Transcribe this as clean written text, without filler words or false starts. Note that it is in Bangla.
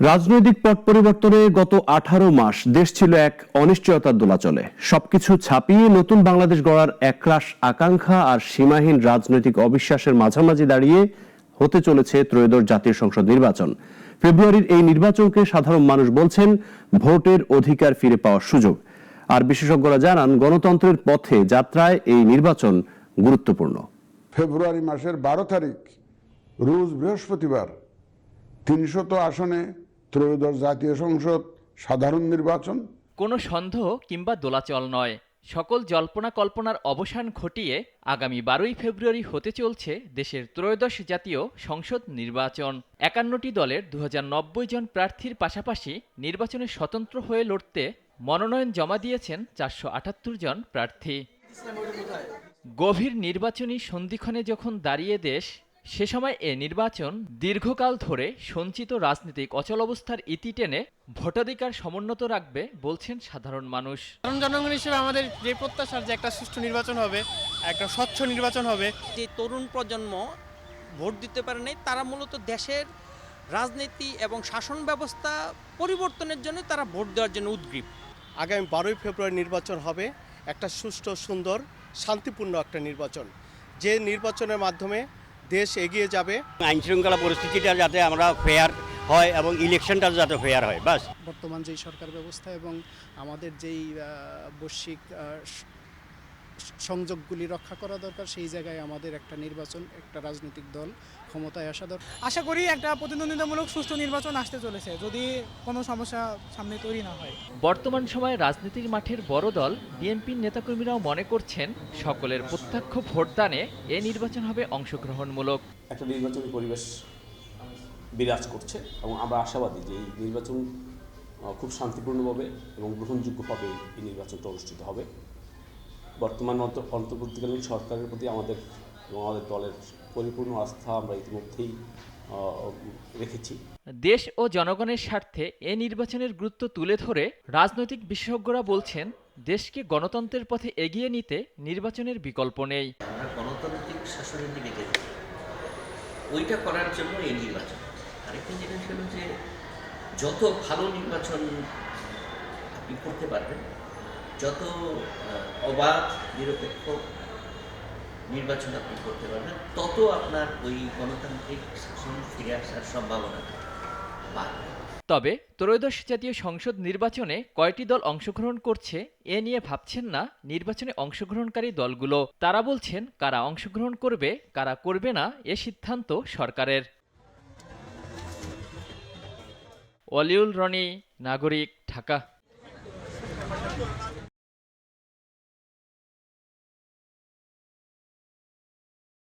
রাজনৈতিক পট পরিবর্তনে গত 18 মাস দেশ ছিল এক অনিশ্চয়তার দোলাচলে। সবকিছু ছাপিয়ে নতুন বাংলাদেশ গড়ার একরাশ আকাঙ্ক্ষা আর সীমাহীন রাজনৈতিক অবিশ্বাসের মাঝামাঝি দাঁড়িয়ে হতে চলেছে ত্রয়োদশ জাতীয় সংসদ নির্বাচন। ফেব্রুয়ারির এই নির্বাচনকে সাধারণ মানুষ বলছেন ভোটের অধিকার ফিরে পাওয়ার সুযোগ। আর বিশেষজ্ঞরা জানান গণতন্ত্রের পথে যাত্রায় এই নির্বাচন গুরুত্বপূর্ণ। ফেব্রুয়ারি মাসের 12 তারিখ রোজ বৃহস্পতিবার 300 আসনে ত্রয়োদশ জাতীয় সংসদ সাধারণ নির্বাচন। কোনো সন্দেহ কিংবা দোলাচল নয়, সকল জল্পনা কল্পনার অবসান ঘটিয়ে আগামী 12ই ফেব্রুয়ারি হতে চলছে দেশের ত্রয়োদশ জাতীয় সংসদ নির্বাচন। 51টি দলের 2090 জন প্রার্থীর পাশাপাশি নির্বাচনে স্বতন্ত্র হয়ে লড়তে মনোনয়ন জমা দিয়েছেন 478 জন প্রার্থী। গভীর নির্বাচনী সন্ধিক্ষণে যখন দাঁড়িয়ে দেশ, সে সময় এ নির্বাচন দীর্ঘকাল ধরে সঞ্চিত রাজনৈতিক অচলাবস্থার ইতি টেনে ভোটাধিকার সমুন্নত রাখবে বলছেন সাধারণ মানুষ। জনগণ হিসেবে আমাদের যে প্রত্যাশা যে একটা সুষ্ঠু নির্বাচন হবে, একটা স্বচ্ছ নির্বাচন হবে। যে তরুণ প্রজন্ম ভোট দিতে পারে নাই, তারা মূলত দেশের রাজনীতি এবং শাসন ব্যবস্থা পরিবর্তনের জন্য তারা ভোট দেওয়ার জন্য উদ্গ্রীব। আগামী 12ই ফেব্রুয়ারি নির্বাচন হবে একটা সুষ্ঠু, সুন্দর, শান্তিপূর্ণ একটা নির্বাচন, যে নির্বাচনের মাধ্যমে দেশ এগিয়ে যাবে। আইন শৃঙ্খলা পরিস্থিতিটা যাতে আমরা ফেয়ার হয় এবং ইলেকশনটা যাতে ফেয়ার হয়, বাস। বর্তমান যেই সরকার ব্যবস্থা এবং আমাদের যেই বৈশ্বিক সংযোগগুলি রক্ষা করা দরকার, সেই জায়গায় আমাদের একটা নির্বাচন, একটা রাজনৈতিক দল ক্ষমতায় আসা দরকার। আশা করি একটা প্রতিদ্বন্দ্বিতামূলক সুষ্ঠু নির্বাচন আসতে চলেছে, যদি কোনো সমস্যা সামনে তৈরি না হয়। বর্তমান সময়ে রাজনীতির মাঠের বড় দল বিএনপির নেতাকর্মীরাও মনে করছেন সকলের প্রত্যক্ষ ভোটদানে এ নির্বাচন হবে অংশগ্রহণমূলক। একটা নির্বাচনী পরিবেশ বিরাজ করছে এবং আমরা আশাবাদী যে এই নির্বাচন খুব শান্তিপূর্ণভাবে এবং গ্রহণযোগ্যভাবে এই নির্বাচনটা অনুষ্ঠিত হবে। বর্তমান অন্তর্বর্তীকালীন সরকারের প্রতি আমাদের এবং আমাদের দলের পরিপূর্ণ আস্থা আমরা ইতিমধ্যেই রেখেছি। দেশ ও জনগণের স্বার্থে এ নির্বাচনের গুরুত্ব তুলে ধরে রাজনৈতিক বিশেষজ্ঞরা বলছেন দেশকে গণতন্ত্রের পথে এগিয়ে নিতে নির্বাচনের বিকল্প নেই। আমরা গণতান্ত্রিক শাসনের দিকে যেতে, ওইটা করার জন্য এই নির্বাচন। আরেকটা জিনিস হলো যে যত ভালো নির্বাচন আপনি করতে পারবেন, যত অবাধ নিরপেক্ষ নির্বাচন আপনি করতে পারবেন, তত আপনার ওই গণতান্ত্রিক শাসন ফিরে আসার সম্ভাবনা বাড়বে। তবে ত্রয়োদশ জাতীয় সংসদ নির্বাচনে কয়টি দল অংশগ্রহণ করছে এ নিয়ে ভাবছেন না নির্বাচনে অংশগ্রহণকারী দলগুলো। তারা বলছেন কারা অংশগ্রহণ করবে, কারা করবে না এ সিদ্ধান্ত সরকারের। ওয়ালিউল রনি, নাগরিক, ঢাকা।